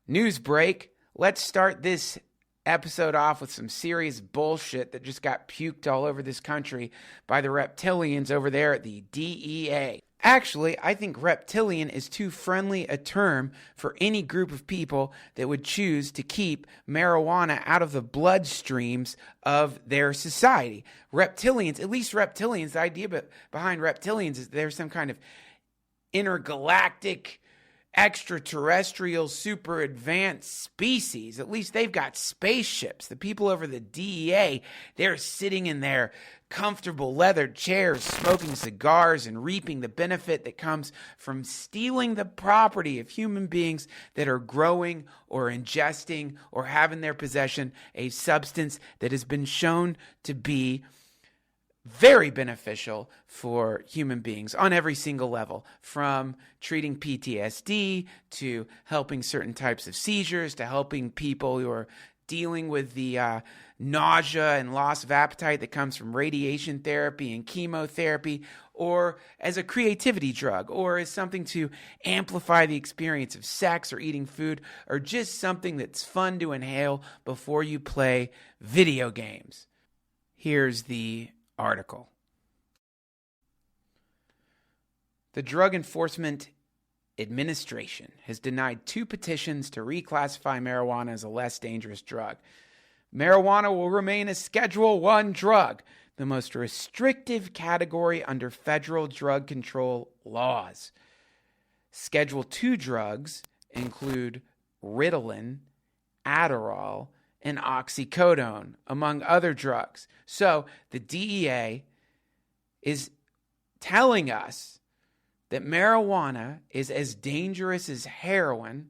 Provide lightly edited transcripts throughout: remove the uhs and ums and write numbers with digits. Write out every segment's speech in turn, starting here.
News break. Let's start this episode off with some serious bullshit that just got puked all over this country by the reptilians over there at the DEA. Actually, I think reptilian is too friendly a term for any group of people that would choose to keep marijuana out of the bloodstreams of their society. Reptilians, at least reptilians, the idea behind reptilians is there's some kind of intergalactic, extraterrestrial, super advanced species. At least they've got spaceships. The people over the DEA, they're sitting in their comfortable leather chairs, smoking cigars and reaping the benefit that comes from stealing the property of human beings that are growing or ingesting or have in their possession a substance that has been shown to be very beneficial for human beings on every single level, from treating PTSD to helping certain types of seizures to helping people who are dealing with the nausea and loss of appetite that comes from radiation therapy and chemotherapy, or as a creativity drug, or as something to amplify the experience of sex or eating food, or just something that's fun to inhale before you play video games. Here's the article. The Drug Enforcement Administration has denied 2 petitions to reclassify marijuana as a less dangerous drug. Marijuana will remain a Schedule I drug, the most restrictive category under federal drug control laws. Schedule II drugs include Ritalin, Adderall, and oxycodone, among other drugs. So the DEA is telling us that marijuana is as dangerous as heroin,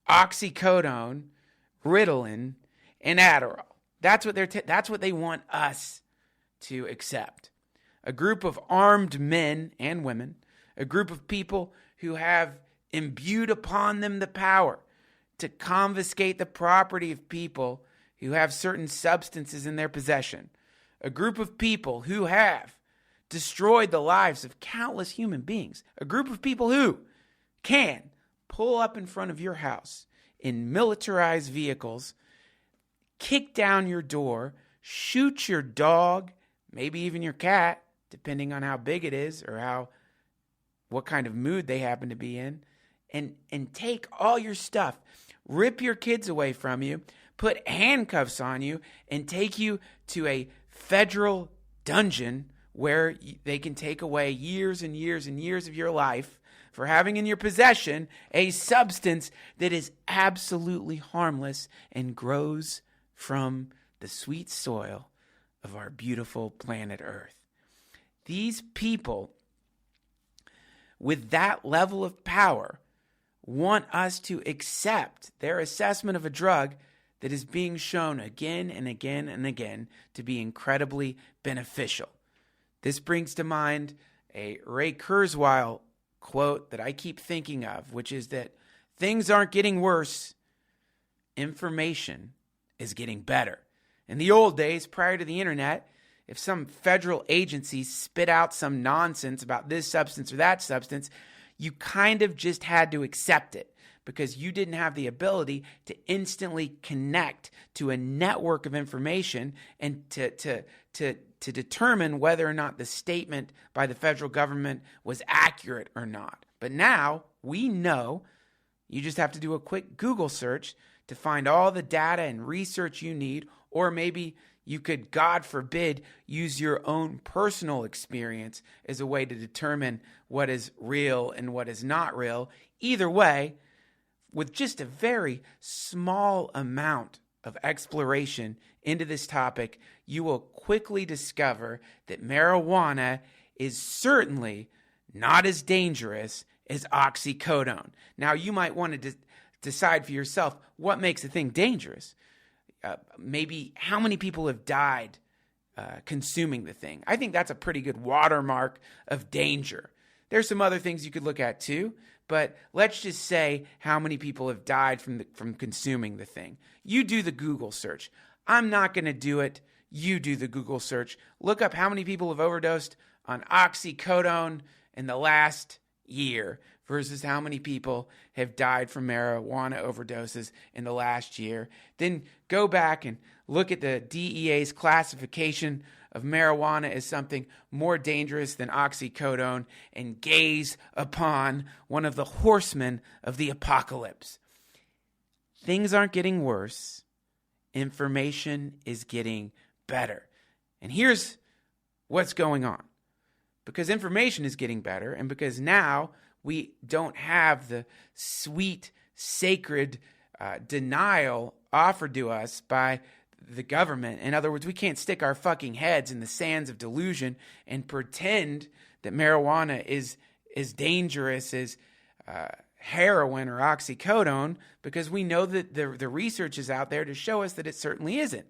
oxycodone, Ritalin, and Adderall. That's what they want us to accept. A group of armed men and women, a group of people who have imbued upon them the power to confiscate the property of people who have certain substances in their possession. A group of people who have destroyed the lives of countless human beings. A group of people who can pull up in front of your house in militarized vehicles, kick down your door, shoot your dog, maybe even your cat, depending on how big it is or what kind of mood they happen to be in, and take all your stuff, rip your kids away from you, put handcuffs on you, and take you to a federal dungeon where they can take away years and years and years of your life for having in your possession a substance that is absolutely harmless and grows from the sweet soil of our beautiful planet Earth. These people with that level of power want us to accept their assessment of a drug that is being shown again and again and again to be incredibly beneficial. This brings to mind a Ray Kurzweil quote that I keep thinking of, which is that things aren't getting worse, information is getting better. In the old days, prior to the internet, if some federal agency spit out some nonsense about this substance or that substance, you kind of just had to accept it because you didn't have the ability to instantly connect to a network of information and to determine whether or not the statement by the federal government was accurate or not. But now we know you just have to do a quick Google search to find all the data and research you need, or maybe you could, God forbid, use your own personal experience as a way to determine what is real and what is not real. Either way, with just a very small amount of exploration into this topic, you will quickly discover that marijuana is certainly not as dangerous as oxycodone. Now, you might want to decide for yourself what makes a thing dangerous. Maybe how many people have died consuming the thing. I think that's a pretty good watermark of danger. There's some other things you could look at too, but let's just say how many people have died from consuming the thing. You do the Google search. I'm not going to do it. You do the Google search. Look up how many people have overdosed on oxycodone in the last year versus how many people have died from marijuana overdoses in the last year. Then go back and look at the DEA's classification of marijuana as something more dangerous than oxycodone and gaze upon one of the horsemen of the apocalypse. Things aren't getting worse. Information is getting better. And here's what's going on. Because information is getting better, and because now we don't have the sweet, sacred denial offered to us by the government. In other words, we can't stick our fucking heads in the sands of delusion and pretend that marijuana is as dangerous as heroin or oxycodone, because we know that the research is out there to show us that it certainly isn't.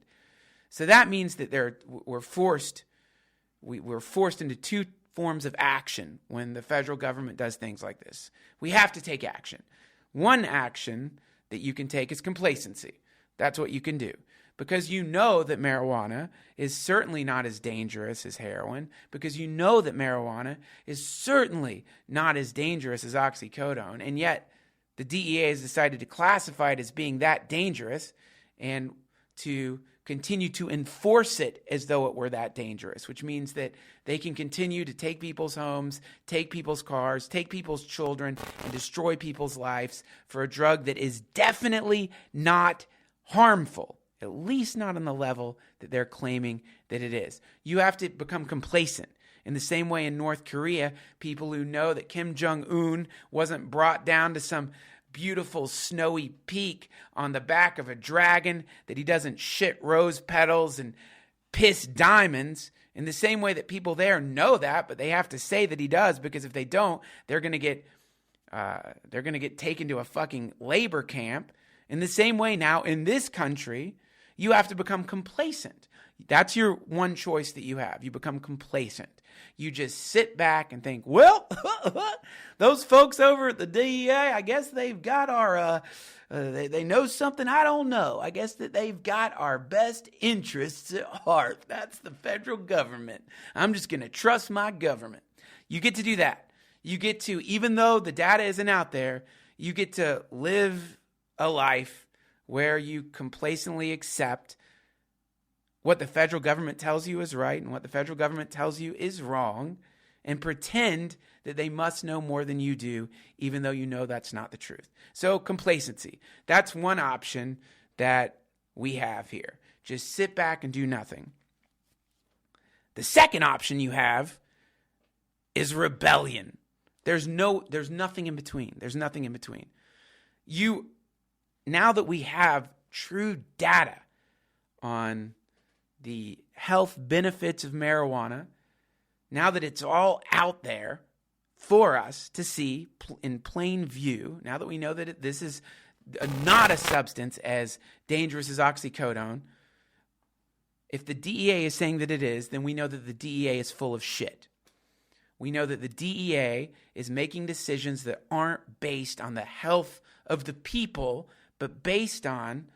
So that means that we're forced into two forms of action when the federal government does things like this. We have to take action. One action that you can take is complacency. That's what you can do. Because you know that marijuana is certainly not as dangerous as heroin, because you know that marijuana is certainly not as dangerous as oxycodone, and yet the DEA has decided to classify it as being that dangerous and to continue to enforce it as though it were that dangerous, which means that they can continue to take people's homes, take people's cars, take people's children, and destroy people's lives for a drug that is definitely not harmful, at least not on the level that they're claiming that it is. You have to become complacent. In the same way in North Korea, people who know that Kim Jong-un wasn't brought down to some beautiful snowy peak on the back of a dragon, that he doesn't shit rose petals and piss diamonds, in the same way that people there know that, but they have to say that he does, because if they don't, they're going to get taken to a fucking labor camp. In the same way now in this country, you have to become complacent. That's your one choice that you have. You become complacent. You just sit back and think, well, those folks over at the DEA, I guess they've got our, they know something I don't know. I guess that they've got our best interests at heart. That's the federal government. I'm just going to trust my government. You get to do that. You get to, even though the data isn't out there, you get to live a life where you complacently accept what the federal government tells you is right and what the federal government tells you is wrong, and pretend that they must know more than you do, even though you know that's not the truth. So complacency, that's one option that we have here. Just sit back and do nothing. The second option you have is rebellion. There's nothing in between. There's nothing in between. Now that we have true data on the health benefits of marijuana, now that it's all out there for us to see in plain view, now that we know that this is not a substance as dangerous as oxycodone, if the DEA is saying that it is, then we know that the DEA is full of shit. We know that the DEA is making decisions that aren't based on the health of the people, but based on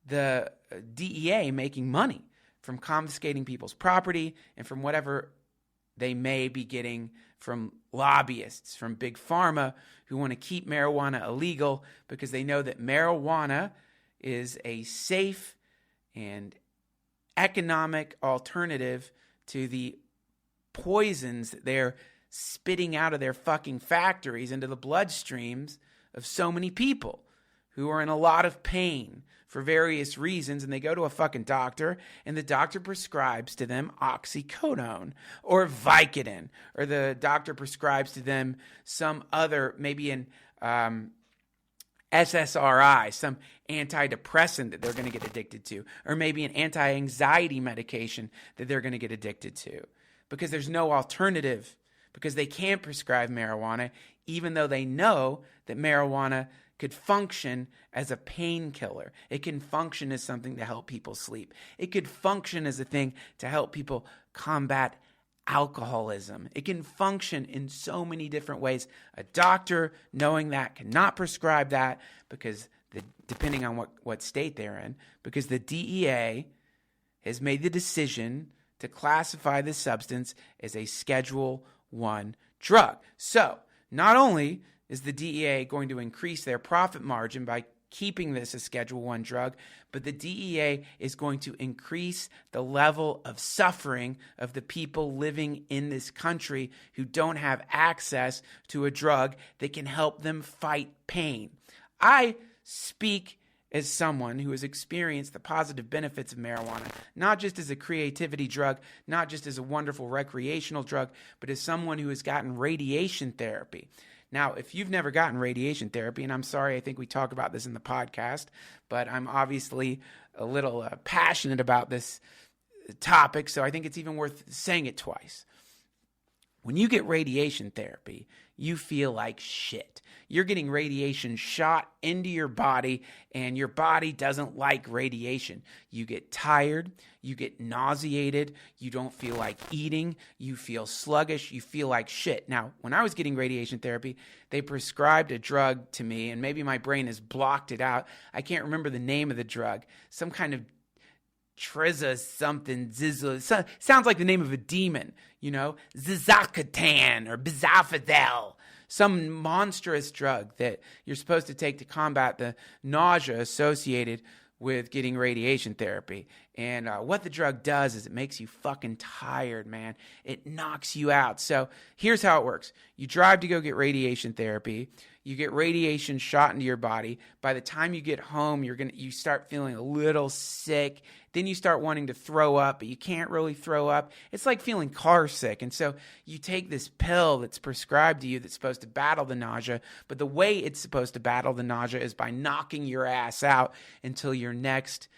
the DEA making money from confiscating people's property and from whatever they may be getting from lobbyists, from big pharma who want to keep marijuana illegal because they know that marijuana is a safe and economic alternative to the poisons that they're spitting out of their fucking factories into the bloodstreams of so many people who are in a lot of pain for various reasons, and they go to a fucking doctor, and the doctor prescribes to them oxycodone or Vicodin, or the doctor prescribes to them some other, maybe an SSRI, some antidepressant that they're going to get addicted to, or maybe an anti-anxiety medication that they're going to get addicted to, because there's no alternative, because they can't prescribe marijuana, even though they know that marijuana could function as a painkiller. It can function as something to help people sleep. It could function as a thing to help people combat alcoholism. It can function in so many different ways. A doctor, knowing that, cannot prescribe that because depending on what state they're in, because the DEA has made the decision to classify this substance as a Schedule I drug. So, not only is the DEA going to increase their profit margin by keeping this a Schedule 1 drug, but the DEA is going to increase the level of suffering of the people living in this country who don't have access to a drug that can help them fight pain. I speak as someone who has experienced the positive benefits of marijuana, not just as a creativity drug, not just as a wonderful recreational drug, but as someone who has gotten radiation therapy. Now, if you've never gotten radiation therapy, and I'm sorry, I think we talk about this in the podcast, but I'm obviously a little passionate about this topic, so I think it's even worth saying it twice. When you get radiation therapy, you feel like shit. You're getting radiation shot into your body, and your body doesn't like radiation. You get tired, you get nauseated, you don't feel like eating, you feel sluggish, you feel like shit. Now, when I was getting radiation therapy, they prescribed a drug to me, and maybe my brain has blocked it out. I can't remember the name of the drug. Some kind of Triza something, Zizza, sounds like the name of a demon, Zizakatan or Bizafidel, some monstrous drug that you're supposed to take to combat the nausea associated with getting radiation therapy. And what the drug does is it makes you fucking tired, man. It knocks you out. So here's how it works. You drive to go get radiation therapy. You get radiation shot into your body. By the time you get home, you start feeling a little sick. Then you start wanting to throw up, but you can't really throw up. It's like feeling car sick. And so you take this pill that's prescribed to you that's supposed to battle the nausea. But the way it's supposed to battle the nausea is by knocking your ass out until your next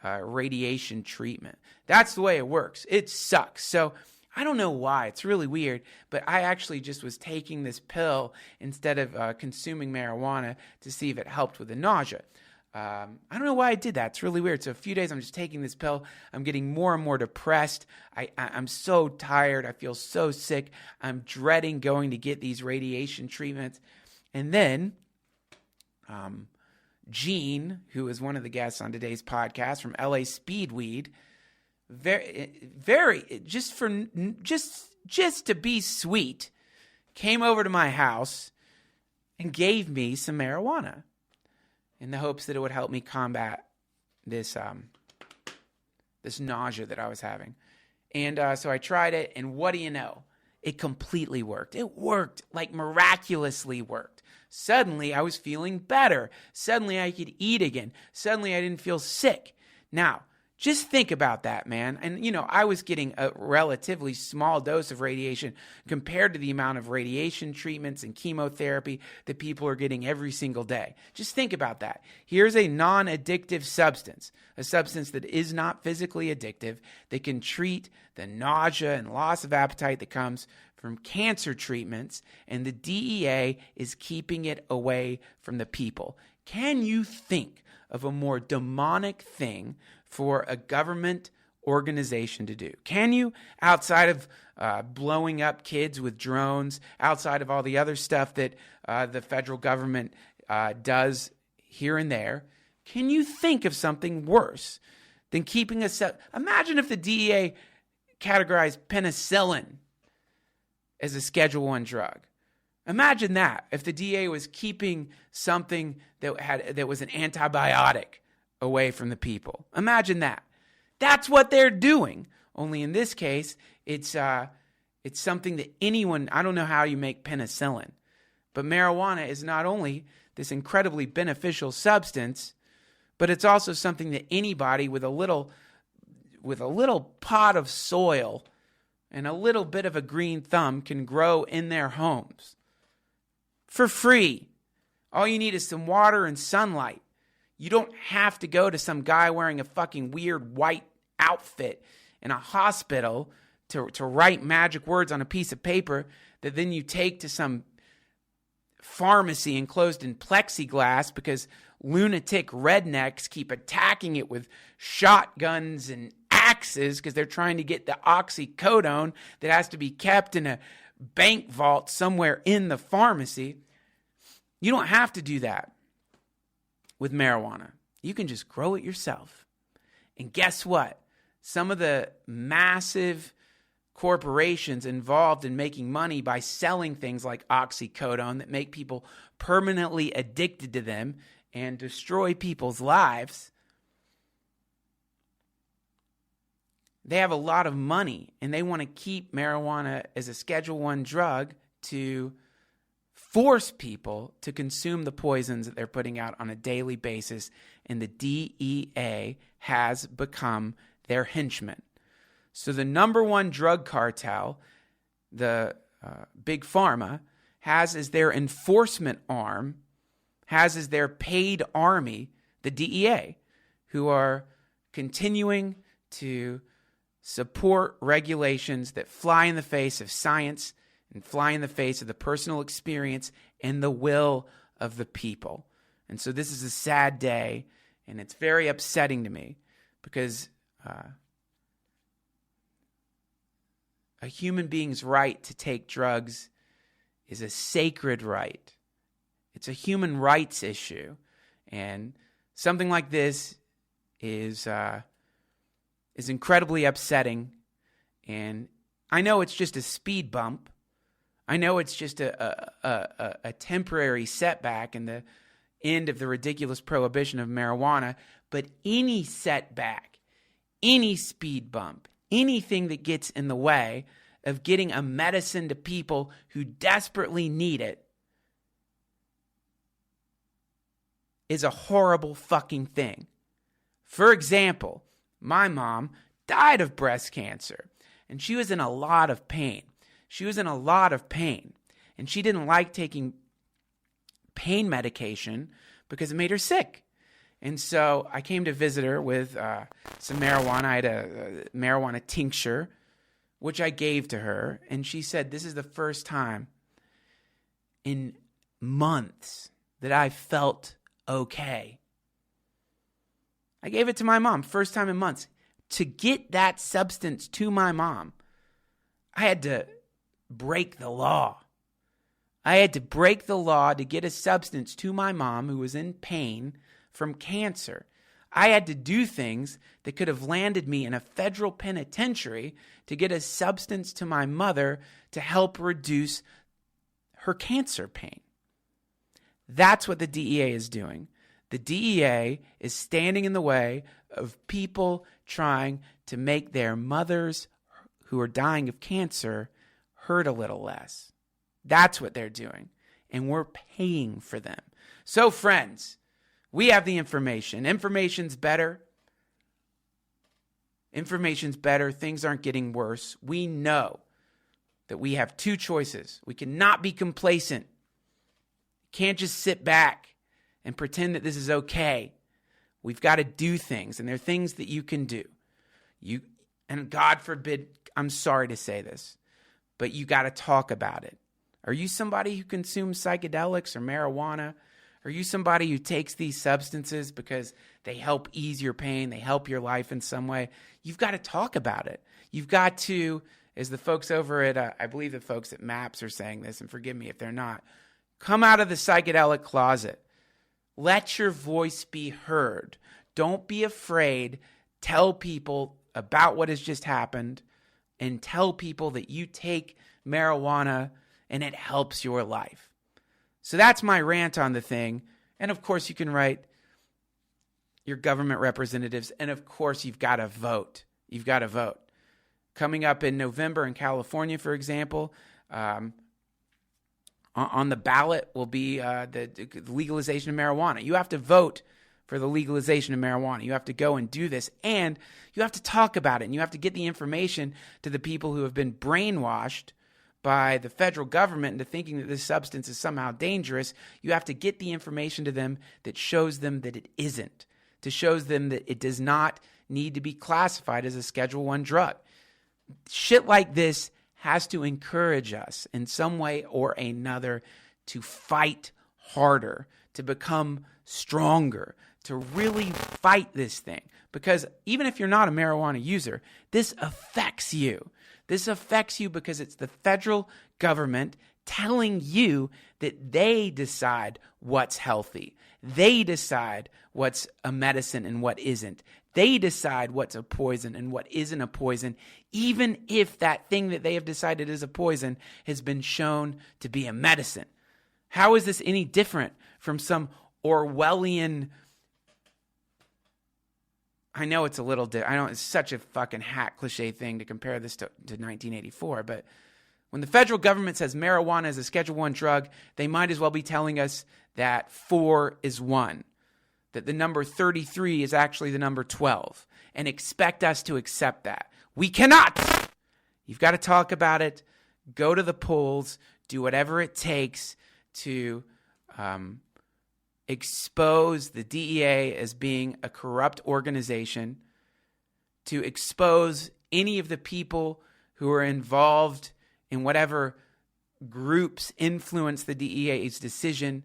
radiation treatment. That's the way it works. It sucks. So I don't know why. It's really weird, but I actually just was taking this pill instead of consuming marijuana to see if it helped with the nausea. I don't know why I did that. It's really weird. So a few days I'm just taking this pill. I'm getting more and more depressed. I'm so tired. I feel so sick. I'm dreading going to get these radiation treatments. And then Gene, who is one of the guests on today's podcast from LA Speedweed, very just to be sweet, came over to my house and gave me some marijuana in the hopes that it would help me combat this nausea that I was having. And so I tried it, and what do you know? It completely worked. It worked, like miraculously worked. Suddenly, I was feeling better. Suddenly, I could eat again. Suddenly, I didn't feel sick. Now, just think about that, man. And, I was getting a relatively small dose of radiation compared to the amount of radiation treatments and chemotherapy that people are getting every single day. Just think about that. Here's a non-addictive substance, a substance that is not physically addictive, that can treat the nausea and loss of appetite that comes from cancer treatments, and the DEA is keeping it away from the people. Can you think of a more demonic thing for a government organization to do? Can you, outside of blowing up kids with drones, outside of all the other stuff that the federal government does here and there, can you think of something worse than keeping us? Imagine if the DEA categorized penicillin as a Schedule 1 drug. Imagine that, if the DEA was keeping something that was an antibiotic away from the people. Imagine that. That's what they're doing. Only in this case, it's something that anyone, I don't know how you make penicillin, but marijuana is not only this incredibly beneficial substance, but it's also something that anybody with a little pot of soil and a little bit of a green thumb can grow in their homes for free. All you need is some water and sunlight. You don't have to go to some guy wearing a fucking weird white outfit in a hospital to write magic words on a piece of paper that then you take to some pharmacy enclosed in plexiglass because lunatic rednecks keep attacking it with shotguns and axes because they're trying to get the oxycodone that has to be kept in a bank vault somewhere in the pharmacy. You don't have to do that with marijuana. You can just grow it yourself. And guess what? Some of the massive corporations involved in making money by selling things like oxycodone that make people permanently addicted to them and destroy people's lives. They have a lot of money, and they want to keep marijuana as a Schedule I drug to force people to consume the poisons that they're putting out on a daily basis, and the DEA has become their henchman. So the number one drug cartel, the Big Pharma, has as their enforcement arm, has as their paid army, the DEA, who are continuing to support regulations that fly in the face of science and fly in the face of the personal experience and the will of the people. And so this is a sad day, and it's very upsetting to me because a human being's right to take drugs is a sacred right. It's a human rights issue. And something like this is incredibly upsetting. And I know it's just a speed bump. I know it's just a temporary setback in the end of the ridiculous prohibition of marijuana. But any setback, any speed bump, anything that gets in the way of getting a medicine to people who desperately need it is a horrible fucking thing. For example, my mom died of breast cancer, and she was in a lot of pain. And she didn't like taking pain medication because it made her sick. And so I came to visit her with some marijuana. I had a marijuana tincture, which I gave to her. And she said, this is the first time in months that I felt okay. I gave it to my mom, first time in months. To get that substance to my mom, I had to break the law. I had to break the law to get a substance to my mom who was in pain from cancer. I had to do things that could have landed me in a federal penitentiary to get a substance to my mother to help reduce her cancer pain. That's what the DEA is doing. The DEA is standing in the way of people trying to make their mothers who are dying of cancer hurt a little less. That's what they're doing. And we're paying for them. So, friends, we have the information. Information's better. Information's better. Things aren't getting worse. We know that we have two choices. We cannot be complacent. Can't just sit back and pretend that this is okay. We've got to do things, and there are things that you can do. And God forbid, I'm sorry to say this, but you got to talk about it. Are you somebody who consumes psychedelics or marijuana? Are you somebody who takes these substances because they help ease your pain, they help your life in some way? You've got to talk about it. You've got to, as the folks over at, I believe the folks at MAPS are saying this, and forgive me if they're not, come out of the psychedelic closet. Let your voice be heard. Don't be afraid. Tell people about what has just happened, and tell people that you take marijuana and it helps your life. So that's my rant on the thing. And of course, you can write your government representatives. And of course, you've got to vote. You've got to vote. Coming up in November in California, for example, on the ballot will be the legalization of marijuana. You have to vote for the legalization of marijuana. You have to go and do this, and you have to talk about it, and you have to get the information to the people who have been brainwashed by the federal government into thinking that this substance is somehow dangerous. You have to get the information to them that shows them that it isn't, to shows them that it does not need to be classified as a Schedule I drug. Shit like this has to encourage us in some way or another to fight harder, to become stronger, to really fight this thing. Because even if you're not a marijuana user, this affects you. This affects you because it's the federal government telling you that they decide what's healthy. They decide what's a medicine and what isn't. They decide what's a poison and what isn't a poison, even if that thing that they have decided is a poison has been shown to be a medicine. How is this any different from some Orwellian... I know it's a little... I know it's such a fucking hack cliche thing to compare this to 1984, but when the federal government says marijuana is a Schedule I drug, they might as well be telling us that 4 is 1, that the number 33 is actually the number 12, and expect us to accept that. We cannot! You've got to talk about it, go to the polls, do whatever it takes to expose the DEA as being a corrupt organization, to expose any of the people who are involved in whatever groups influence the DEA's decision,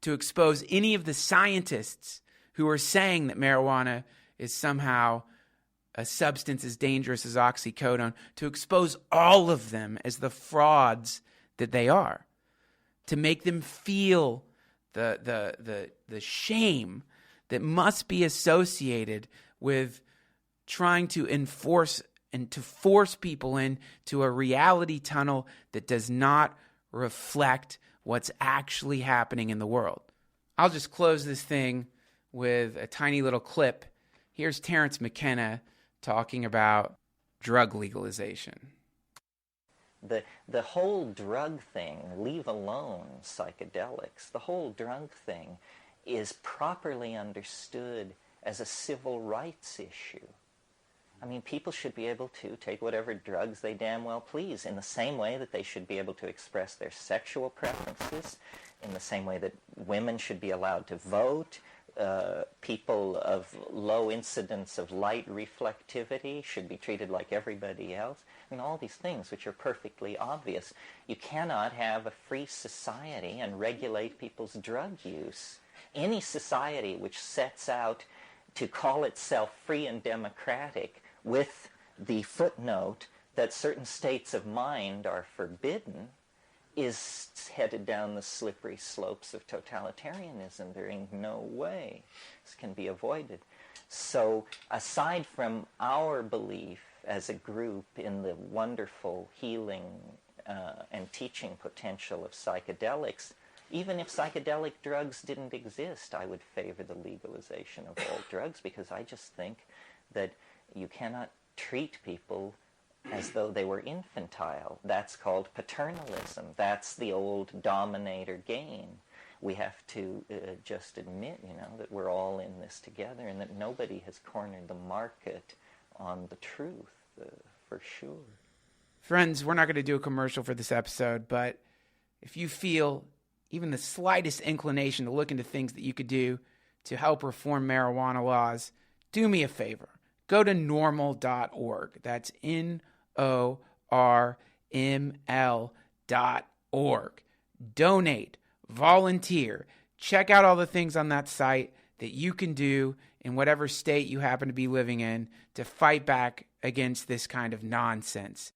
to expose any of the scientists who are saying that marijuana is somehow a substance as dangerous as oxycodone, to expose all of them as the frauds that they are, to make them feel the shame that must be associated with trying to enforce and to force people into a reality tunnel that does not reflect what's actually happening in the world. I'll just close this thing with a tiny little clip. Here's Terrence McKenna talking about drug legalization. The whole drug thing, leave alone psychedelics, the whole drug thing is properly understood as a civil rights issue. I mean, people should be able to take whatever drugs they damn well please, in the same way that they should be able to express their sexual preferences, in the same way that women should be allowed to vote, people of low incidence of light reflectivity should be treated like everybody else. I mean, all these things which are perfectly obvious. You cannot have a free society and regulate people's drug use. Any society which sets out to call itself free and democratic with the footnote that certain states of mind are forbidden is headed down the slippery slopes of totalitarianism. There ain't no way this can be avoided. So aside from our belief as a group in the wonderful healing and teaching potential of psychedelics, even if psychedelic drugs didn't exist, I would favor the legalization of all drugs, because I just think that you cannot treat people as though they were infantile. That's called paternalism. That's the old dominator game. We have to just admit, that we're all in this together, and that nobody has cornered the market on the truth, for sure. Friends, we're not going to do a commercial for this episode, but if you feel even the slightest inclination to look into things that you could do to help reform marijuana laws, do me a favor. Go to normal.org. That's NORML.org. Donate, volunteer, check out all the things on that site that you can do in whatever state you happen to be living in to fight back against this kind of nonsense.